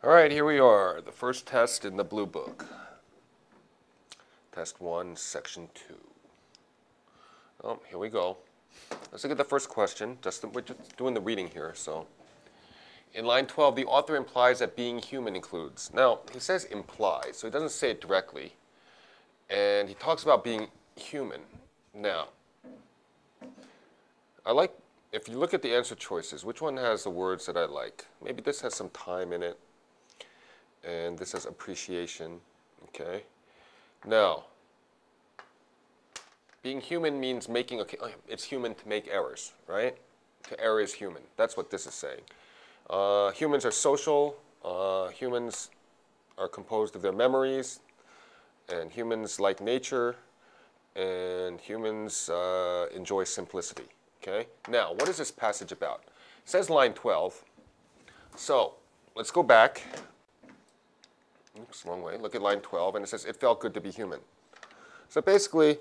All right, here we are, the first test in the blue book. Test 1, section 2. Oh, here we go. Let's look at the first question. We're just doing the reading here. So, in line 12, the author implies that being human includes. Now, he says implies, so he doesn't say it directly. And he talks about being human. Now, if you look at the answer choices, which one has the words that I like? Maybe this has some time in it. And this has appreciation, okay? Now, being human means making, it's human to make errors, right? To err is human. That's what this is saying. Humans are social. Humans are composed of their memories. And humans like nature. And humans enjoy simplicity, okay? Now, what is this passage about? It says line 12. So, let's go back. Oops, wrong way. Look at line 12, and it says, it felt good to be human. So basically,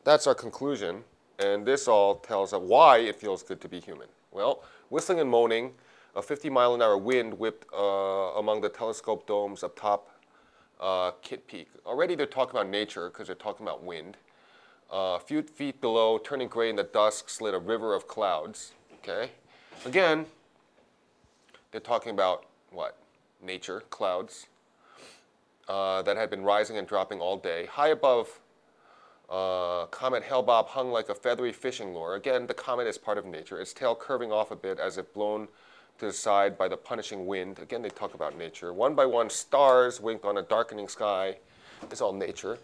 that's our conclusion, and this all tells us why it feels good to be human. Well, whistling and moaning, a 50-mile-an-hour wind whipped among the telescope domes up top Kitt Peak. Already they're talking about nature, because they're talking about wind. A few feet below, turning gray in the dusk, slid a river of clouds. Okay? Again, they're talking about what? Nature, clouds. That had been rising and dropping all day. High above, comet Hale-Bopp hung like a feathery fishing lure. Again, the comet is part of nature, its tail curving off a bit as if blown to the side by the punishing wind. Again, they talk about nature. One by one, stars winked on a darkening sky. It's all nature.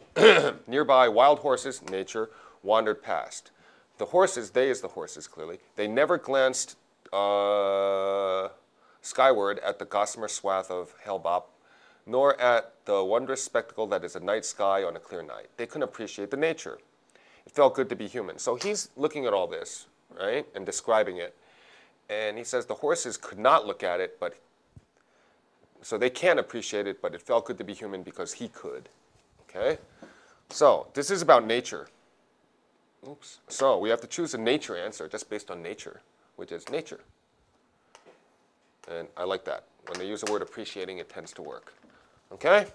Nearby, wild horses, nature, wandered past. The horses, they is the horses, clearly, they never glanced skyward at the gossamer swath of Hale-Bopp, nor at the wondrous spectacle that is a night sky on a clear night. They couldn't appreciate the nature. It felt good to be human. So he's looking at all this, right, and describing it. And he says the horses could not look at it, so they can't appreciate it, but it felt good to be human because he could. Okay? So this is about nature. Oops. So we have to choose a nature answer just based on nature, which is nature. And I like that. When they use the word appreciating, it tends to work. Okay?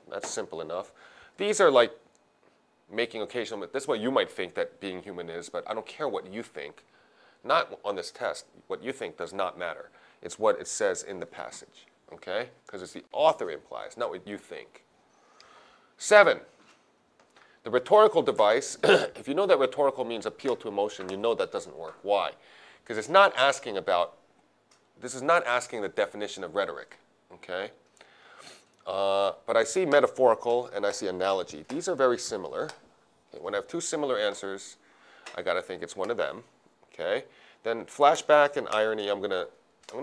That's simple enough. These are like making occasional, this is what you might think that being human is, but I don't care what you think. Not on this test. What you think does not matter. It's what it says in the passage. Okay? Because it's the author implies, not what you think. 7. The rhetorical device, if you know that rhetorical means appeal to emotion, you know that doesn't work. Why? Because it's not asking about, this is not asking the definition of rhetoric. Okay? But I see metaphorical and I see analogy. These are very similar. Okay, when I have two similar answers, I got to think it's one of them. Okay? Then flashback and irony, I'm gonna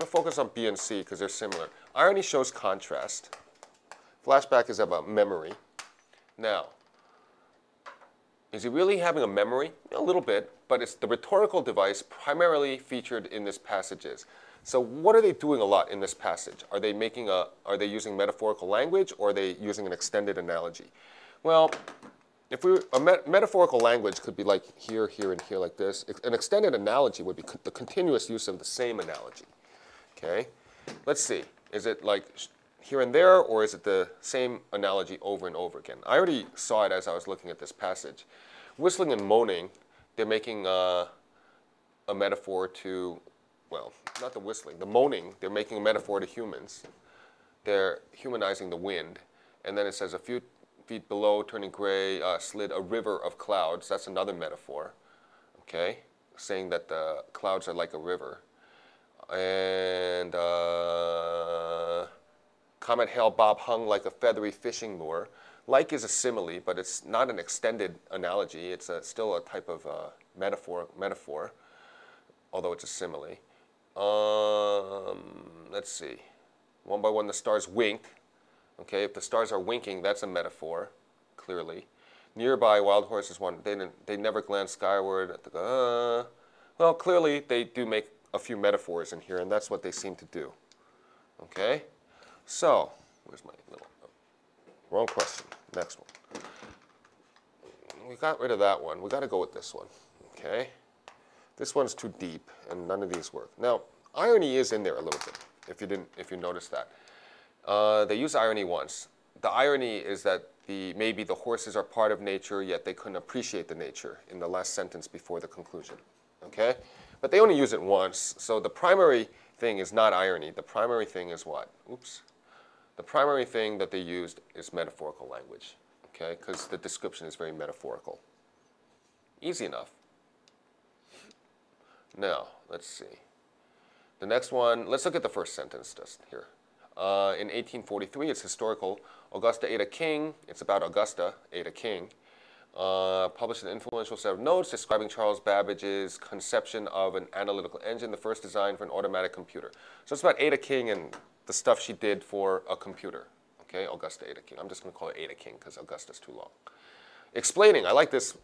focus on B and C because they're similar. Irony shows contrast. Flashback is about memory. Now, is he really having a memory? A little bit, but it's the rhetorical device primarily featured in this passages. So what are they doing a lot in this passage? Are they using metaphorical language, or are they using an extended analogy? Well, metaphorical language could be like here, here, and here like this. An extended analogy would be the continuous use of the same analogy. Okay? Let's see. Is it like here and there, or is it the same analogy over and over again? I already saw it as I was looking at this passage. Whistling and moaning, they're making a metaphor to, well, not the whistling, the moaning, they're making a metaphor to humans. They're humanizing the wind. And then it says a few feet below, turning gray, slid a river of clouds. That's another metaphor, okay? Saying that the clouds are like a river. And comet Hale-Bopp hung like a feathery fishing lure. Like is a simile, but it's not an extended analogy. It's still a type of metaphor, although it's a simile. Let's see. One by one, the stars winked. Okay, if the stars are winking, that's a metaphor, clearly. Nearby, wild horses they never glance skyward. Well, clearly they do make a few metaphors in here, and that's what they seem to do. Okay, so where's my little wrong question? Next one. We got rid of that one. We got to go with this one. Okay, this one's too deep, and none of these work. Now, irony is in there a little bit. If you noticed that, they use irony once. The irony is that maybe the horses are part of nature, yet they couldn't appreciate the nature in the last sentence before the conclusion. Okay? But they only use it once, so the primary thing is not irony. The primary thing is what? Oops. The primary thing that they used is metaphorical language, okay? Because the description is very metaphorical. Easy enough. Now, let's see. The next one, let's look at the first sentence just here. In 1843, it's historical. Augusta Ada King, it's about Augusta Ada King, published an influential set of notes describing Charles Babbage's conception of an analytical engine, the first design for an automatic computer. So it's about Ada King and the stuff she did for a computer. Okay, Augusta Ada King. I'm just going to call it Ada King because Augusta's too long. Explaining, I like this.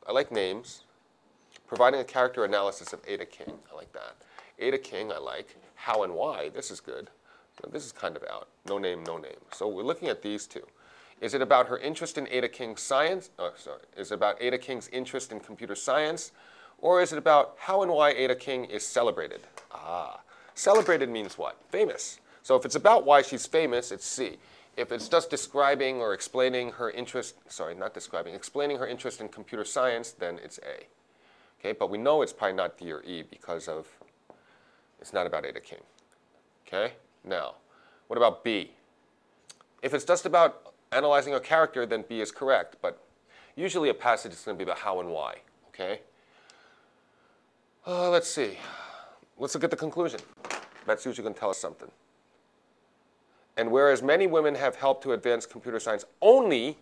I like names. Providing a character analysis of Ada King. I like that. Ada King, I like. How and why, this is good. This is kind of out. No name, no name. So we're looking at these two. Is it about her interest in Ada King's science? Oh, sorry. Is it about Ada King's interest in computer science? Or is it about how and why Ada King is celebrated? Ah, celebrated means what? Famous. So if it's about why she's famous, it's C. If it's just describing or explaining her interest, sorry, not describing, explaining her interest in computer science, then it's A. Okay, but we know it's probably not D or E because it's not about Ada King. Okay? Now, what about B? If it's just about analyzing a character, then B is correct, but usually a passage is going to be about how and why, okay? Let's see. Let's look at the conclusion. That's usually going to tell us something. And whereas many women have helped to advance computer science, only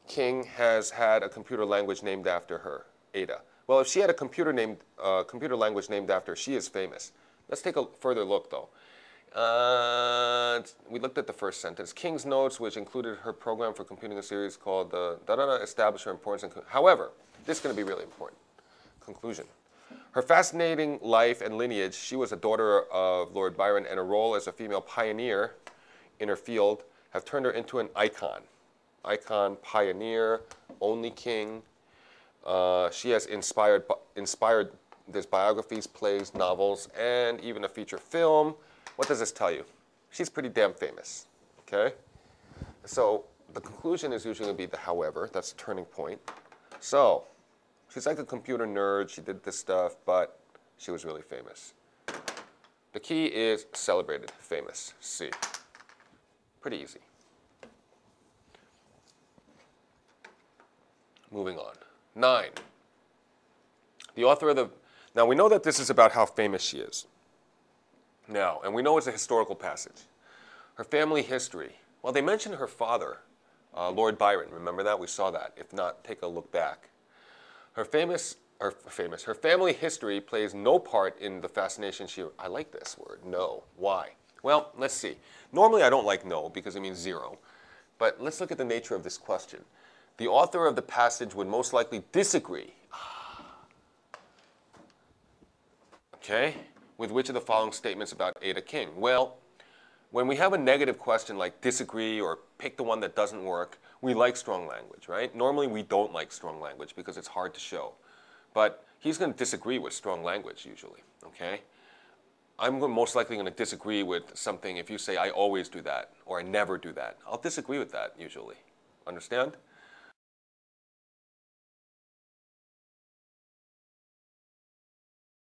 King has had a computer language named after her, Ada. Well, if she had a computer language named after her, she is famous. Let's take a further look, though. We looked at the first sentence. King's notes, which included her program for computing a series called the establish her importance. However, this is going to be really important. Conclusion. Her fascinating life and lineage, she was a daughter of Lord Byron, and her role as a female pioneer in her field have turned her into an icon. Icon, pioneer, only King. She has inspired, there's biographies, plays, novels, and even a feature film. What does this tell you? She's pretty damn famous, okay? So the conclusion is usually going to be the however. That's the turning point. So she's like a computer nerd. She did this stuff, but she was really famous. The key is celebrated, famous, C. Pretty easy. Moving on. 9. The author of the... Now, we know that this is about how famous she is. Now, and we know it's a historical passage. Her family history. Well, they mention her father, Lord Byron. Remember that? We saw that. If not, take a look back. Her family history plays no part in the fascination she... I like this word, no. Why? Well, let's see. Normally, I don't like no because it means zero. But let's look at the nature of this question. The author of the passage would most likely disagree. Okay? With which of the following statements about Ada King? Well, when we have a negative question like disagree or pick the one that doesn't work, we like strong language, right? Normally we don't like strong language because it's hard to show. But he's going to disagree with strong language usually, okay? I'm most likely going to disagree with something if you say I always do that or I never do that. I'll disagree with that usually. Understand?